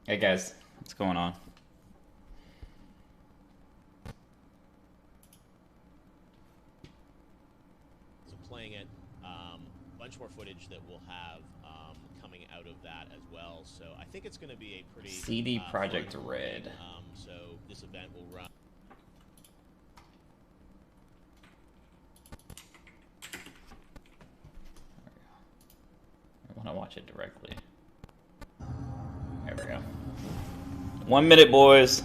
Hey guys, what's going on? So playing it, a bunch more footage that we'll have coming out of that as well. So I think it's going to be a pretty CD Projekt fun Red. thing. So this event will run. I want to watch it directly. There we go. 1 minute, boys.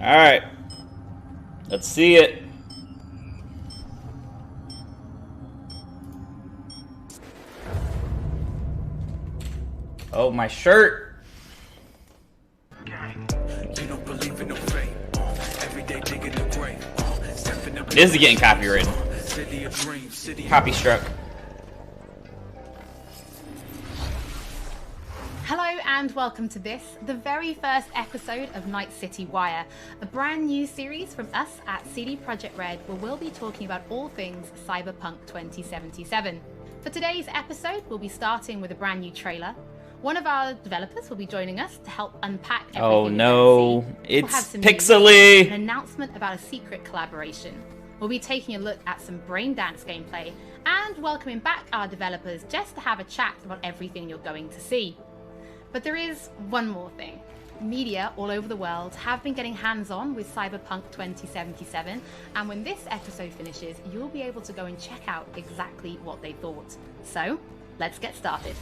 All right, let's see it. Oh, my shirt. This is getting copyrighted. Copy struck. Hello and welcome to this, the very first episode of Night City Wire, a brand new series from us at CD Projekt Red where we'll be talking about all things Cyberpunk 2077. For today's episode, we'll be starting with a brand new trailer. One of our developers will be joining us to help unpack everything. Oh no, we'll it's have some pixely. news, an announcement about a secret collaboration. We'll be taking a look at some brain dance gameplay and welcoming back our developers just to have a chat about everything you're going to see. But there is one more thing. Media all over the world have been getting hands-on with Cyberpunk 2077, and when this episode finishes, you'll be able to go and check out exactly what they thought. So, let's get started.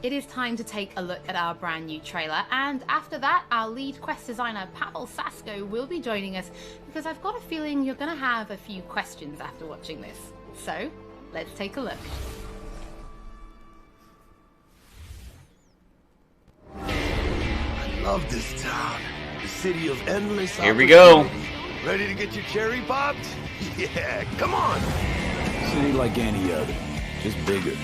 It is time to take a look at our brand new trailer, and after that, our lead quest designer Pavel Sasko will be joining us, because I've got a feeling you're going to have a few questions after watching this. So, let's take a look. Love this town. The city of endless Here we go. opportunity. Ready to get your cherry popped? Yeah, come on. City like any other, just bigger.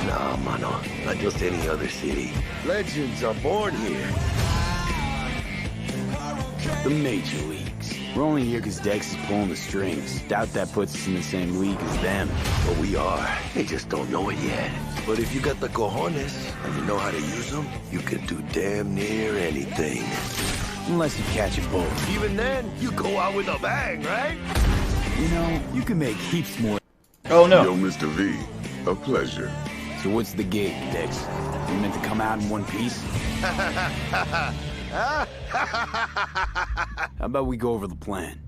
Nah, mano, not just any other city. Legends are born here. The major leagues. We're only here because Dex is pulling the strings. Doubt that puts us in the same league as them. But we are. They just don't know it yet. But if you got the cojones and you know how to use them, you can do damn near anything. Unless you catch a bullet. Even then, you go out with a bang, right? You know, you can make heaps more. Oh no. Yo, Mr. V, a pleasure. So what's the gig, Dex? You meant to come out in one piece? How about we go over the plan?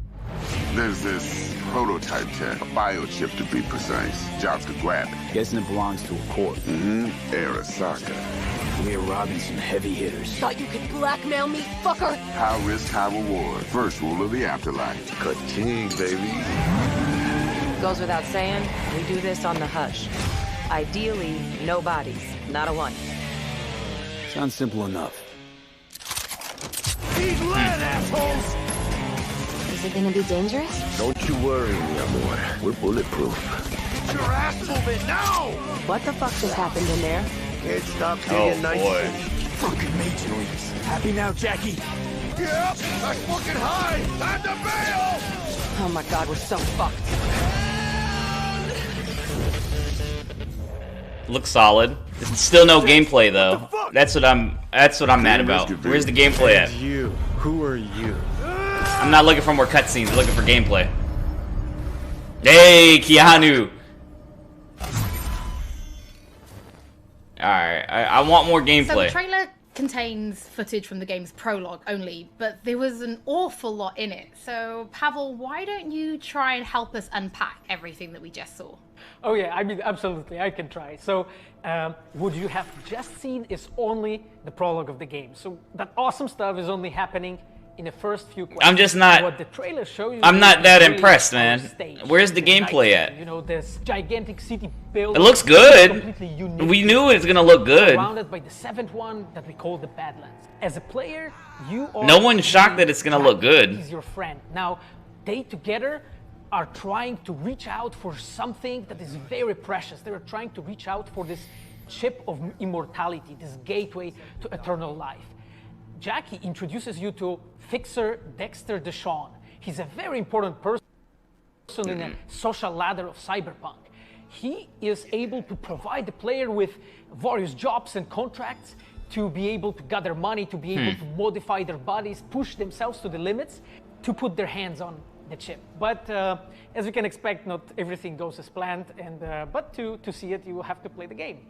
There's this prototype tech, a biochip to be precise. Jobs to grab it. Guessing it belongs to a corp. Arasaka. We're robbing some heavy hitters. Thought you could blackmail me, fucker? High risk, high reward. First rule of the afterlife. Ka-ching, baby. Goes without saying, we do this on the hush. Ideally, no bodies, not a one. Sounds simple enough. He's lead, assholes! Is it gonna be dangerous? Don't you worry, mi amor. We're bulletproof. Get your ass moving now! What the fuck just happened in there? Can't stop Oh seeing Night boy. City. Fucking major leagues. Happy now, Jackie? Get up! That's fucking high! Time to bail! Oh my god, we're so fucked. Looks solid. Still no gameplay though. That's what I'm mad about. Where's the gameplay at? You. Who are you? I'm not looking for more cutscenes. I'm looking for gameplay. Hey, Keanu. Alright, I want more So gameplay. the trailer contains footage from the game's prologue only, but there was an awful lot in it. So, Pavel, why don't you try and help us unpack everything that we just saw? Oh yeah, I mean, absolutely, I can try. So, what you have just seen is only the prologue of the game. So that awesome stuff is only happening in the first few quests. I'm just not. What the trailer shows you. I'm not that really impressed, man. Where's the gameplay at? You know, this gigantic city built. It looks good. Completely unique. We knew it was gonna look good. Surrounded by the seventh one that we call the Badlands. As a player, you are. No one's shocked that it's gonna look good. He's your friend. Now, they together are trying to reach out for something that is very precious. They are trying to reach out for this chip of immortality, this gateway to eternal life. Jackie introduces you to Fixer Dexter Deshawn. He's a very important person in a social ladder of Cyberpunk. He is able to provide the player with various jobs and contracts to be able to gather money, to be able to modify their bodies, push themselves to the limits, to put their hands on the chip. But as you can expect, not everything goes as planned, and but to see it, you will have to play the game.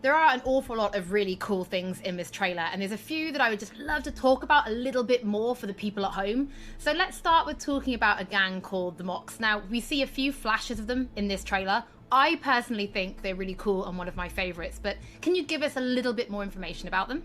There are an awful lot of really cool things in this trailer, and there's a few that I would just love to talk about a little bit more for the people at home. So let's start with talking about a gang called the Mox. Now, we see a few flashes of them in this trailer. I personally think they're really cool and one of my favorites, but can you give us a little bit more information about them?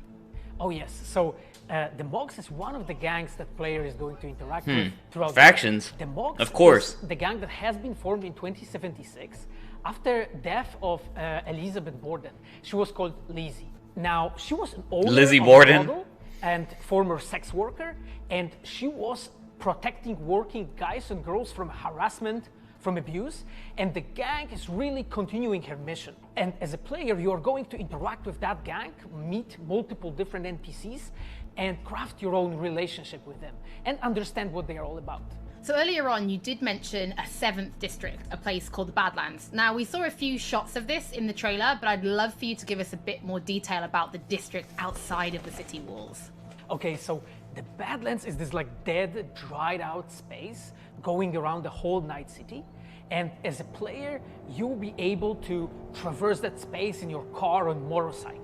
Oh yes, so the Mox is one of the gangs that player is going to interact with throughout factions. The Mox, of course, is the gang that has been formed in 2076 after death of Elizabeth Borden. She was called Lizzie. Now, she was an owner Lizzie of Borden. a model and former sex worker, and she was protecting working guys and girls from harassment, from abuse, and the gang is really continuing her mission. And as a player, you are going to interact with that gang, meet multiple different NPCs, and craft your own relationship with them, and understand what they are all about. So earlier on, you did mention a 7th district, a place called the Badlands. Now, we saw a few shots of this in the trailer, but I'd love for you to give us a bit more detail about the district outside of the city walls. Okay, so the Badlands is this like dead, dried out space going around the whole Night City. And as a player, you'll be able to traverse that space in your car or motorcycle.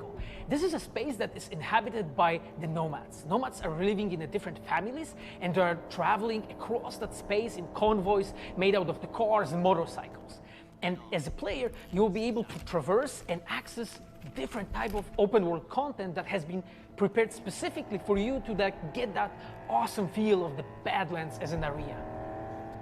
This is a space that is inhabited by the nomads. Nomads are living in different families, and they are traveling across that space in convoys made out of the cars and motorcycles. And as a player, you'll be able to traverse and access different type of open world content that has been prepared specifically for you to get that awesome feel of the Badlands as an area.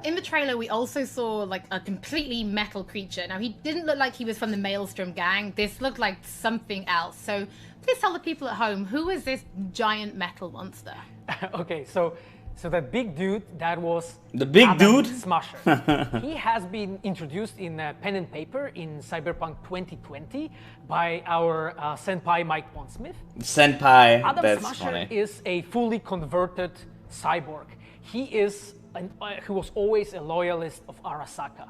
In the trailer, we also saw like a completely metal creature. Now, he didn't look like he was from the Maelstrom gang. This looked like something else. So please tell the people at home, who is this giant metal monster? Okay, so that big dude, that was the big dude Smasher. He has been introduced in pen and paper in Cyberpunk 2020 by our senpai Mike Pondsmith. Senpai, Adam that's Smasher funny. is a fully converted cyborg. He was always a loyalist of Arasaka.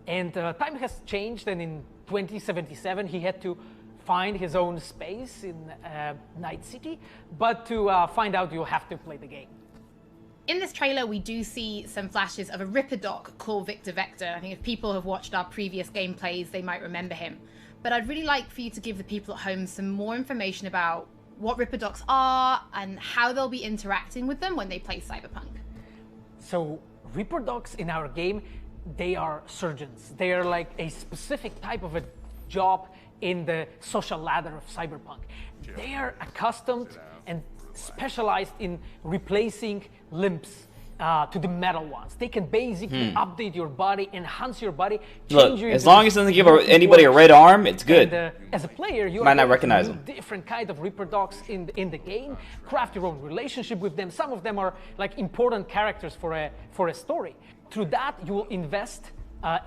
And time has changed, and in 2077 he had to find his own space in Night City. But to find out, you'll have to play the game. In this trailer, we do see some flashes of a Ripper Doc called Victor Vector. I think if people have watched our previous gameplays, they might remember him. But I'd really like for you to give the people at home some more information about what Ripper Docs are and how they'll be interacting with them when they play Cyberpunk. So Ripper Docs in our game, they are surgeons. They are like a specific type of a job in the social ladder of Cyberpunk. They are accustomed and specialized in replacing limbs to the metal ones. They can basically update your body, enhance your body, change your... As long as it doesn't give anybody a red arm, it's good. And, as a player, you might are not recognize them. Different kind of Ripper Docs in the game. Craft your own relationship with them. Some of them are like important characters for a story. Through that, you will invest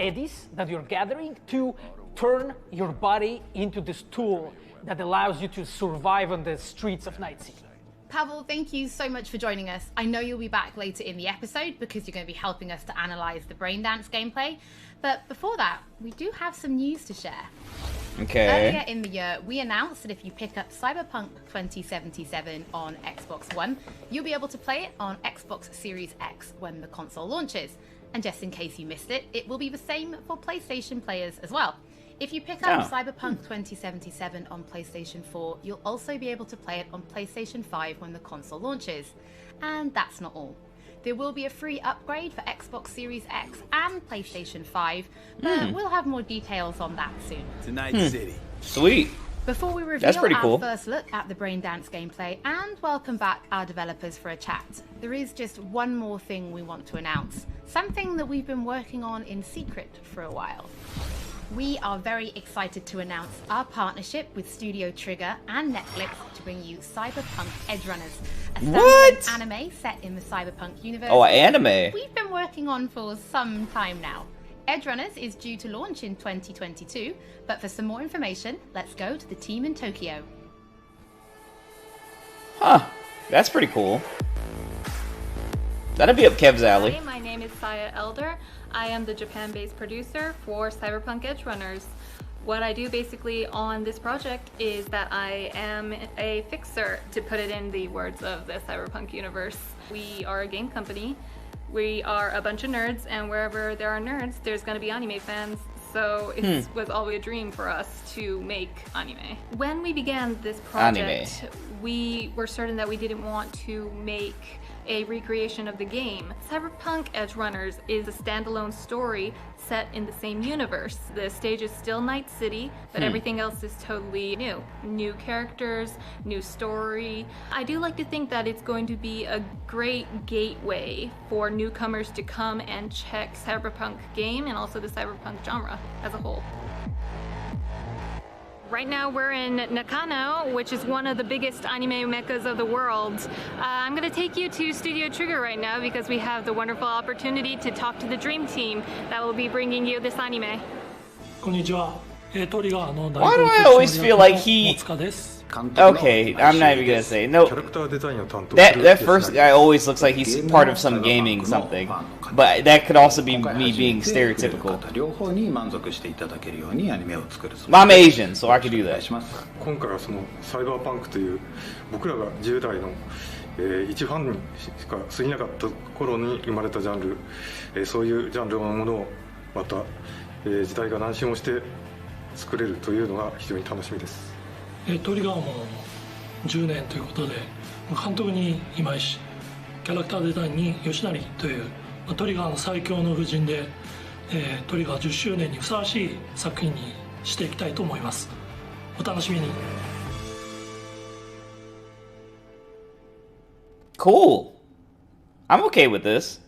eddies that you're gathering to turn your body into this tool that allows you to survive on the streets of Night City. Pavel, thank you so much for joining us. I know you'll be back later in the episode because you're going to be helping us to analyze the Braindance gameplay. But before that, we do have some news to share. Okay. Earlier in the year, we announced that if you pick up Cyberpunk 2077 on Xbox One, you'll be able to play it on Xbox Series X when the console launches. And just in case you missed it, it will be the same for PlayStation players as well. If you pick up Cyberpunk 2077 on PlayStation 4, you'll also be able to play it on PlayStation 5 when the console launches. And that's not all. There will be a free upgrade for Xbox Series X and PlayStation 5, but we'll have more details on that soon. Tonight City. Sweet. Before we reveal our first look at the Braindance gameplay and welcome back our developers for a chat, there is just one more thing we want to announce, something that we've been working on in secret for a while. We are very excited to announce our partnership with Studio Trigger and Netflix to bring you Cyberpunk Edgerunners, a standalone anime set in the Cyberpunk universe. Oh, anime. We've been working on for some time now. Edgerunners is due to launch in 2022, but for some more information, let's go to the team in Tokyo. Huh, that's pretty cool. That'll be up Kev's alley. Hi, my name is Saya Elder. I am the Japan-based producer for Cyberpunk Edgerunners. What I do basically on this project is that I am a fixer, to put it in the words of the Cyberpunk universe. We are a game company. We are a bunch of nerds, and wherever there are nerds, there's going to be anime fans. So it was always a dream for us to make anime. When we began this project, we were certain that we didn't want to make a recreation of the game. Cyberpunk Edgerunners is a standalone story set in the same universe. The stage is still Night City, but everything else is totally new. New characters, new story. I do like to think that it's going to be a great gateway for newcomers to come and check Cyberpunk game and also the Cyberpunk genre as a whole. Right now we're in Nakano, which is one of the biggest anime meccas of the world. I'm going to take you to Studio Trigger right now because we have the wonderful opportunity to talk to the dream team that will be bringing you this anime. Why do I always feel like he... Okay, I'm not even gonna say. No, that first guy always looks like he's part of some gaming something. But that could also be me being stereotypical. I'm Asian, so I could do that. 今回はそのサイバーパンクという僕らが10代の一ファンにしか過ぎなかった頃に生まれたジャンル、そういうジャンルのものをまた時代が何周もして作れるというのが非常に楽しみです。トリガーも10年ということで、監督に今井氏、キャラクターデザインに吉成というトリガーの最強の布陣で、トリガー10周年にふさわしい作品にしていきたいと思います。お楽しみに。Cool. I'm okay with this.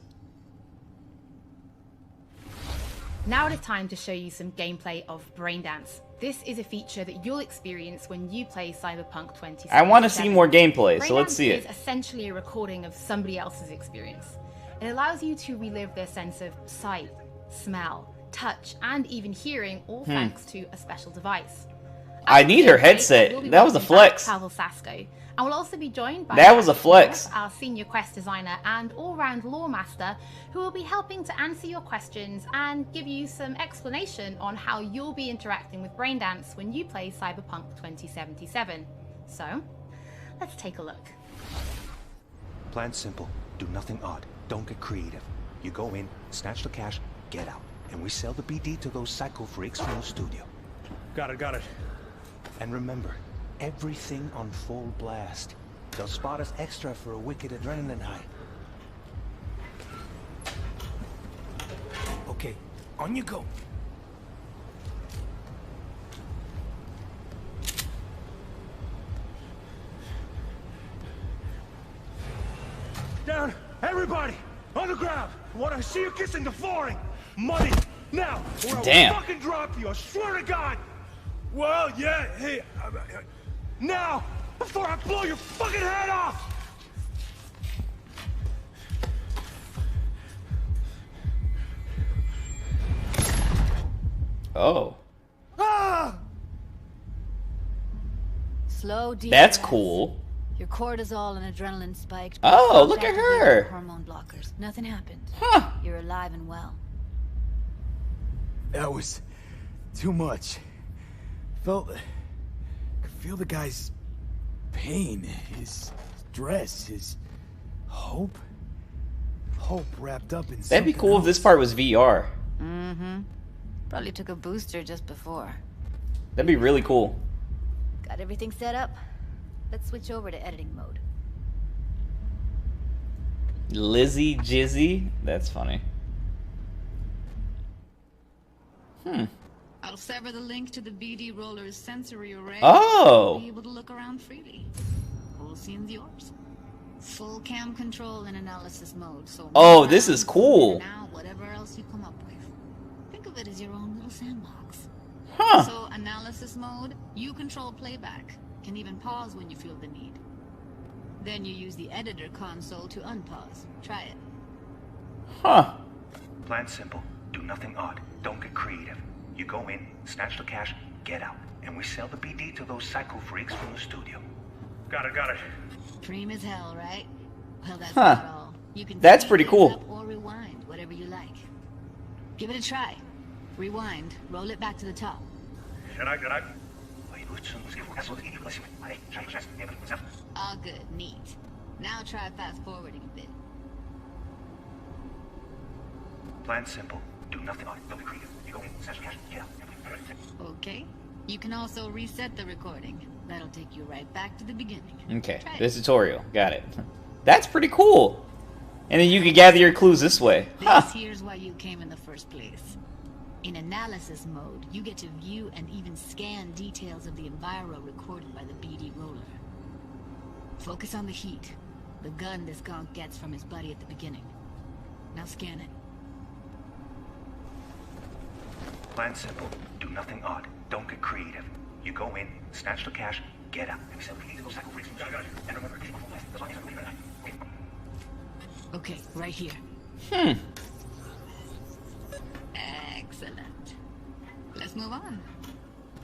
Now it is time to show you some gameplay of Braindance. This is a feature that you'll experience when you play Cyberpunk 2077. I want to see more gameplay, so let's see it. Braindance is essentially a recording of somebody else's experience. It allows you to relive their sense of sight, smell, touch, and even hearing, all thanks to a special device. I need her headset. That was a flex. Pavel Sasko. And we'll also be joined by that was a flex. Our senior quest designer and all-round lore master, who will be helping to answer your questions and give you some explanation on how you'll be interacting with Braindance when you play Cyberpunk 2077. So, let's take a look. Plan's simple. Do nothing odd. Don't get creative. You go in, snatch the cash, get out. And we sell the BD to those psycho freaks from the studio. Got it. And remember, everything on full blast. They'll spot us extra for a wicked adrenaline high. Okay, on you go. Down, everybody, on the ground. What I see you kissing the flooring. Money, now, or I will fucking drop you, I swear to God. Well, yeah, hey, now, before I blow your fucking head off! Oh. Ah! Slow deep That's breaths. cool. Your cortisol and adrenaline spiked. Oh, look at her. Hormone blockers. Nothing happened. Huh. You're alive and well. That was too much. Could feel the guy's pain, his stress, his hope. Hope wrapped up in That'd be cool if this part was VR. Mm-hmm. Probably took a booster just before. That'd be really cool. Got everything set up? Let's switch over to editing mode. Lizzie Jizzy? That's funny. I'll sever the link to the BD Roller's sensory array. Oh! Be able to look around freely. Whole scene's yours. Full cam control in analysis mode. So oh, this is cool. Now, whatever else you come up with. Think of it as your own little sandbox. Huh. So analysis mode, you control playback. Can even pause when you feel the need. Then you use the editor console to unpause. Try it. Huh. Plan simple. Do nothing odd. Don't get creative. You go in, snatch the cash, get out. And we sell the BD to those psycho freaks from the studio. Got it, got it. Preem as hell, right? Well, that's Huh. not all. You can That's speed pretty things cool. up or rewind, whatever you like. Give it a try. Rewind. Roll it back to the top. All good. Neat. Now try fast forwarding a bit. Plan simple. Do nothing odd. Don't get creative. You go in, snatch the cash, get out. Okay. You can also reset the recording. That'll take you right back to the beginning. Okay, Try it. this tutorial. Got it. That's pretty cool. And then you can gather your clues this way. Huh. This here's why you came in the first place. In analysis mode, you get to view and even scan details of the enviro recorded by the BD Roller. Focus on the heat, the gun this gonk gets from his buddy at the beginning. Now scan it. Plan simple. Do nothing odd. Don't get creative. You go in, snatch the cash, get out. And we sell the BD to those psycho freaks from the studio. And remember, keep on left. That's all. Okay, right here. Hmm. Excellent. Let's move on.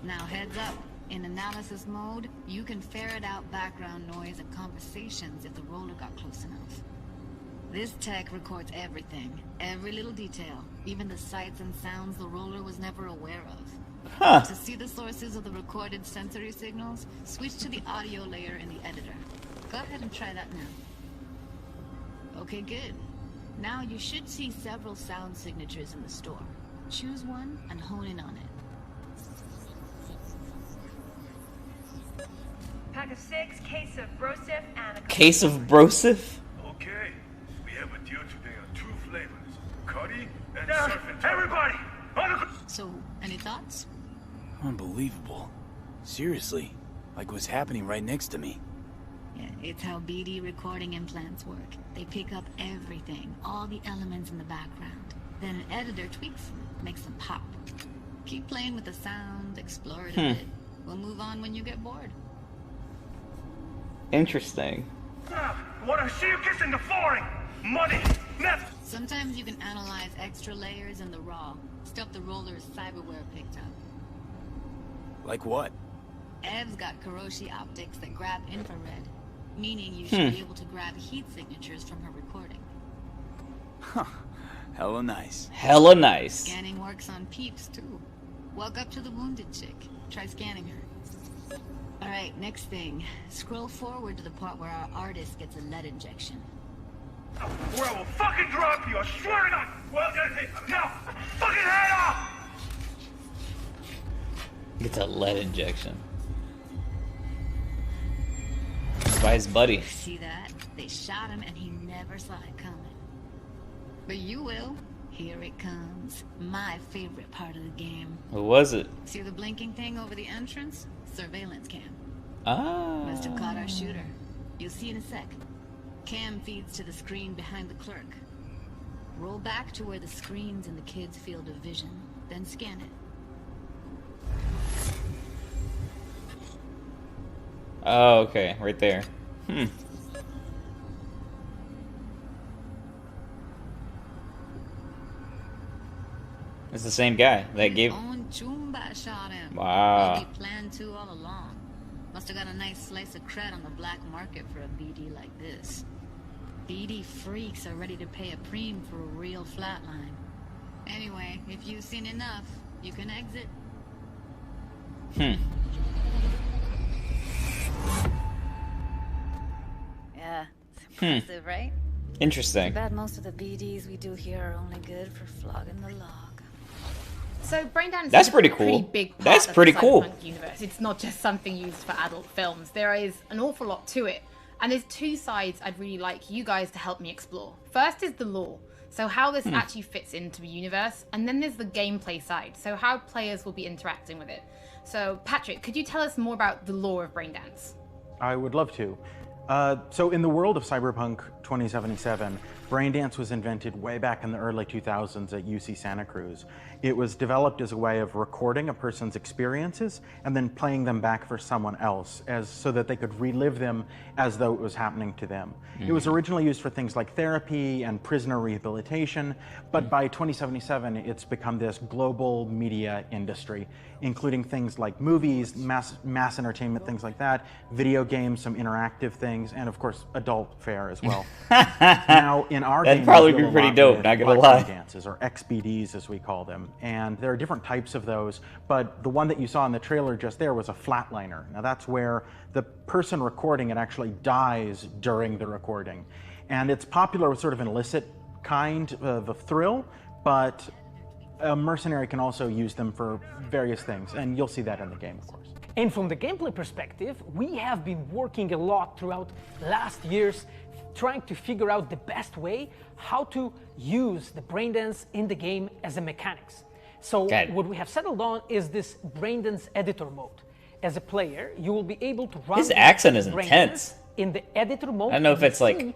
Now heads up. In analysis mode, you can ferret out background noise and conversations if the roller got close enough. This tech records everything, every little detail, even the sights and sounds the roller was never aware of. Huh. To see the sources of the recorded sensory signals, switch to the audio layer in the editor. Go ahead and try that now. Okay, good. Now you should see several sound signatures in the store. Choose one and hone in on it. Pack of 6, case of Brosif, and a Case of Brosif? Okay, we have a deal today on 2 flavors, curry and surf and turf. Everybody, So, any thoughts? Unbelievable. Seriously, like what's happening right next to me. Yeah, it's how BD recording implants work. They pick up everything, all the elements in the background. Then an editor tweaks them, makes them pop. Keep playing with the sound, explore it a bit. We'll move on when you get bored. Interesting. What I see you kissing the flooring, money, net. Sometimes you can analyze extra layers in the raw, stuff the roller's cyberware picked up. Like what? Ev's got Kiroshi optics that grab infrared, meaning you should be able to grab heat signatures from her recording. Huh. Hella nice. Hella nice. Scanning works on peeps, too. Walk up to the wounded chick. Try scanning her. Alright, next thing. Scroll forward to the part where our artist gets a lead injection. Or I will fucking drop you, I swear to God! Well, now, fucking head off! Gets a lead injection. By his buddy. See that? They shot him and he never saw it coming. But you will. Here it comes. My favorite part of the game. What was it? See the blinking thing over the entrance? Surveillance cam. Ah. Must have caught our shooter. You'll see in a sec. Cam feeds to the screen behind the clerk. Roll back to where the screen's in the kid's field of vision, then scan it. Oh, okay. Right there. It's the same guy that gave... Own Chumba shot him. Wow. He planned to all along. Must have got a nice slice of cred on the black market for a BD like this. BD freaks are ready to pay a preem for a real flatline. Anyway, if you've seen enough, you can exit. Yeah, it's impressive, right? Interesting. Too bad most of the BDs we do here are only good for flogging the log. So Braindance That's is pretty a pretty cool. big part That's of pretty the cool. Cyberpunk universe. It's not just something used for adult films. There is an awful lot to it. And there's two sides I'd really like you guys to help me explore. First is the lore, so how this actually fits into the universe, and then there's the gameplay side, so how players will be interacting with it. So Patrick, could you tell us more about the lore of Braindance? I would love to. So in the world of Cyberpunk 2077, Braindance was invented way back in the early 2000s at UC Santa Cruz. It was developed as a way of recording a person's experiences and then playing them back for someone else so that they could relive them as though it was happening to them. It was originally used for things like therapy and prisoner rehabilitation, but by 2077 it's become this global media industry, including things like movies, mass entertainment, things like that, video games, some interactive things, and of course adult fare as well. Now in our That'd game, probably we deal be a pretty lot dope, with not gonna black lie. dances, or XBDs as we call them, and there are different types of those, but the one that you saw in the trailer just there was a flatliner. Now that's where the person recording it actually dies during the recording, and it's popular with sort of an illicit kind of a thrill, but a mercenary can also use them for various things, and you'll see that in the game, of course. And from the gameplay perspective, we have been working a lot throughout last years trying to figure out the best way how to use the Braindance in the game as a mechanics. So what we have settled on is this Braindance editor mode. As a player, you will be able to run His accent is Braindance intense. in the editor mode. I don't know if it's like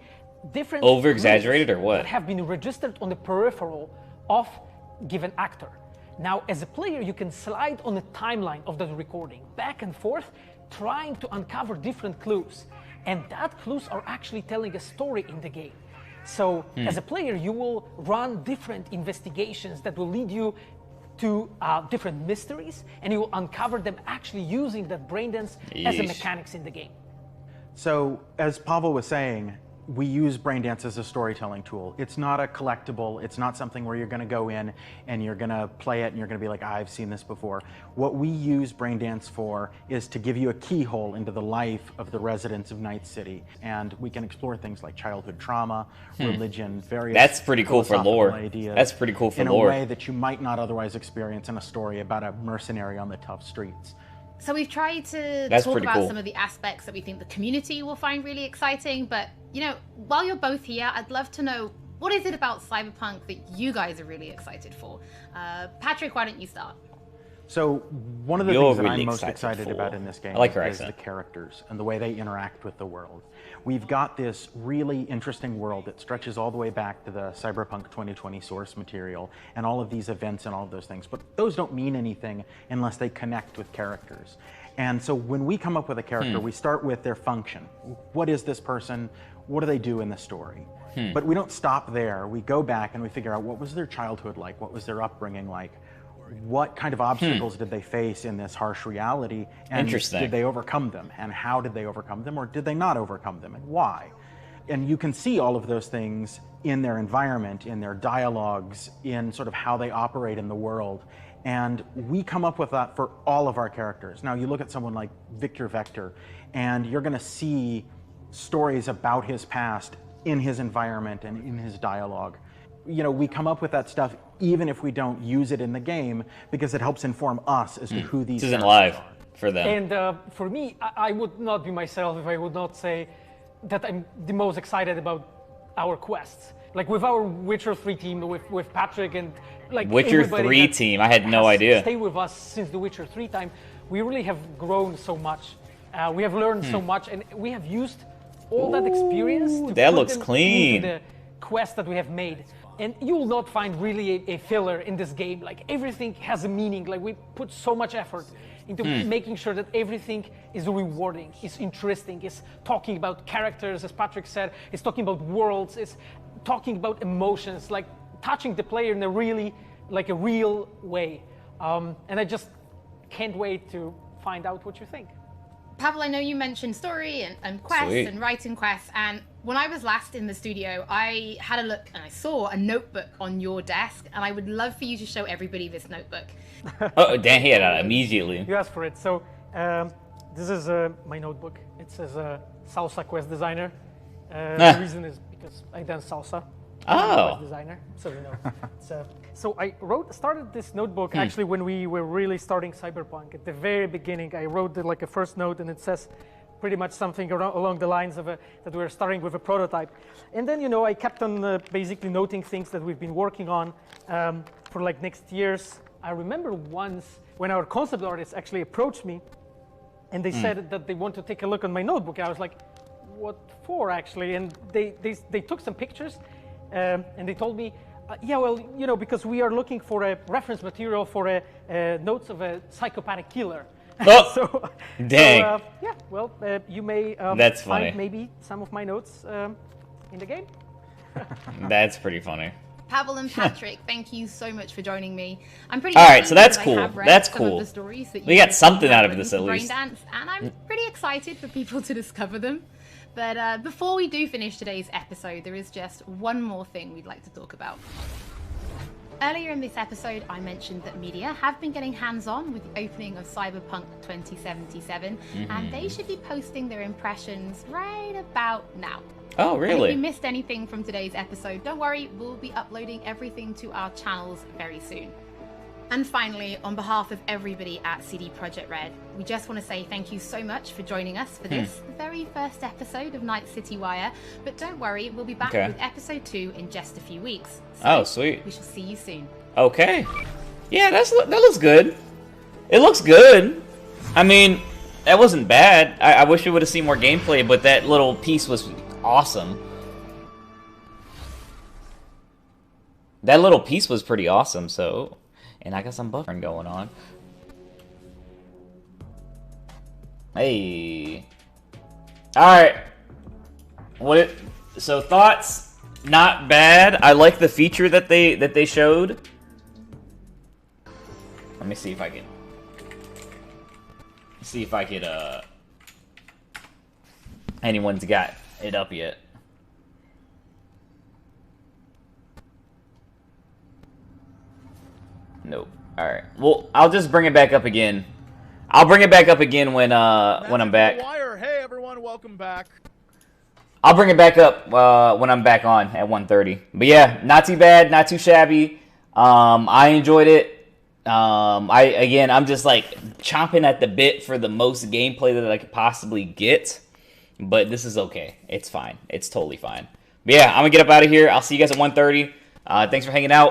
different over-exaggerated or what. that have been registered on the peripheral of given actor. Now, as a player, you can slide on the timeline of the recording back and forth, trying to uncover different clues. And that clues are actually telling a story in the game. So, as a player, you will run different investigations that will lead you to different mysteries, and you will uncover them actually using that Braindance as a mechanics in the game. So, as Pavel was saying, we use Braindance as a storytelling tool. It's not a collectible. It's not something where you're going to go in and you're going to play it and you're going to be like, I've seen this before. What we use Braindance for is to give you a keyhole into the life of the residents of Night City. And we can explore things like childhood trauma, religion, various That's pretty cool for lore. ideas That's pretty cool for in lore. a way that you might not otherwise experience in a story about a mercenary on the tough streets. So we've tried to That's talk pretty about cool. some of the aspects that we think the community will find really exciting, but, you know, while you're both here, I'd love to know, what is it about Cyberpunk that you guys are really excited for? Patrick, why don't you start? So one of the You're things that really I'm most excited excited for. about in this game I like your is accent. the characters and the way they interact with the world. We've got this really interesting world that stretches all the way back to the Cyberpunk 2020 source material and all of these events and all of those things, but those don't mean anything unless they connect with characters. And so when we come up with a character, we start with their function. What is this person? What do they do in the story? But we don't stop there. We go back and we figure out, what was their childhood like? What was their upbringing like? What kind of obstacles did they face in this harsh reality? And Interesting. did they overcome them? And how did they overcome them? Or did they not overcome them? And why? And you can see all of those things in their environment, in their dialogues, in sort of how they operate in the world. And we come up with that for all of our characters. Now, you look at someone like Victor Vector, and you're going to see stories about his past in his environment and in his dialogue. You know, we come up with that stuff even if we don't use it in the game, because it helps inform us as to who these This isn't characters live are. for them. And for me, I would not be myself if I would not say that I'm the most excited about our quests. Like with our Witcher 3 team, with Patrick and like Witcher everybody 3 that team, I had no has idea. Stayed with us since the Witcher 3 time. We really have grown so much. We have learned so much, and we have used all that experience to that put looks them clean. into the quest that we have made. And you will not find really a filler in this game. Like everything has a meaning. Like we put so much effort into making sure that everything is rewarding, is interesting, is talking about characters, as Patrick said, is talking about worlds, is talking about emotions, like touching the player in a really, like a real way. And I just can't wait to find out what you think. Pavel, I know you mentioned story and quests Sweet. and writing quests, and when I was last in the studio, I had a look and I saw a notebook on your desk, and I would love for you to show everybody this notebook. Oh, Dan, he had that immediately. You asked for it. So this is my notebook. It says Salsa Quest Designer. The reason is because I dance salsa. Oh. Designer, so you know. So I started this notebook actually when we were really starting Cyberpunk. At the very beginning, I wrote like a first note, and it says pretty much something along the lines of that we're starting with a prototype. And then, you know, I kept on basically noting things that we've been working on for like next years. I remember once when our concept artists actually approached me, and they said that they want to take a look on my notebook. I was like, what for actually? And they took some pictures, and they told me, yeah, well, you know, because we are looking for a reference material for notes of a psychopathic killer. Oh, dang. Yeah, well, you may That's funny. find maybe some of my notes in the game. That's pretty funny. Pavel and Patrick, thank you so much for joining me. I'm pretty. All right, so that's I cool. have read That's some cool. Of the stories that We you got guys something have out of this written at for least. Braindance, and I'm pretty excited for people to discover them. But before we do finish today's episode, there is just one more thing we'd like to talk about. Earlier in this episode, I mentioned that media have been getting hands-on with the opening of Cyberpunk 2077, and they should be posting their impressions right about now. Oh, And really? if you missed anything from today's episode, don't worry, we'll be uploading everything to our channels very soon. And finally, on behalf of everybody at CD Projekt Red, we just want to say thank you so much for joining us for this very first episode of Night City Wire. But don't worry, we'll be back with episode 2 in just a few weeks. So Oh, sweet. We shall see you soon. Okay. Yeah, that looks good. It looks good. I mean, that wasn't bad. I wish we would have seen more gameplay, but that little piece was awesome. That little piece was pretty awesome, so... And I got some buffering going on. Hey. Alright. So thoughts? Not bad. I like the feature that they showed. Let me see if I can... See if I could, anyone's got it up yet. Nope. Alright. Well, I'll just bring it back up again. I'll bring it back up again when I'm back. Hey everyone, welcome back. I'll bring it back up when I'm back on at 1:30. But yeah, not too bad, not too shabby. I enjoyed it. I'm just like chomping at the bit for the most gameplay that I could possibly get. But this is okay. It's fine. It's totally fine. But yeah, I'm gonna get up out of here. I'll see you guys at 1:30. Thanks for hanging out.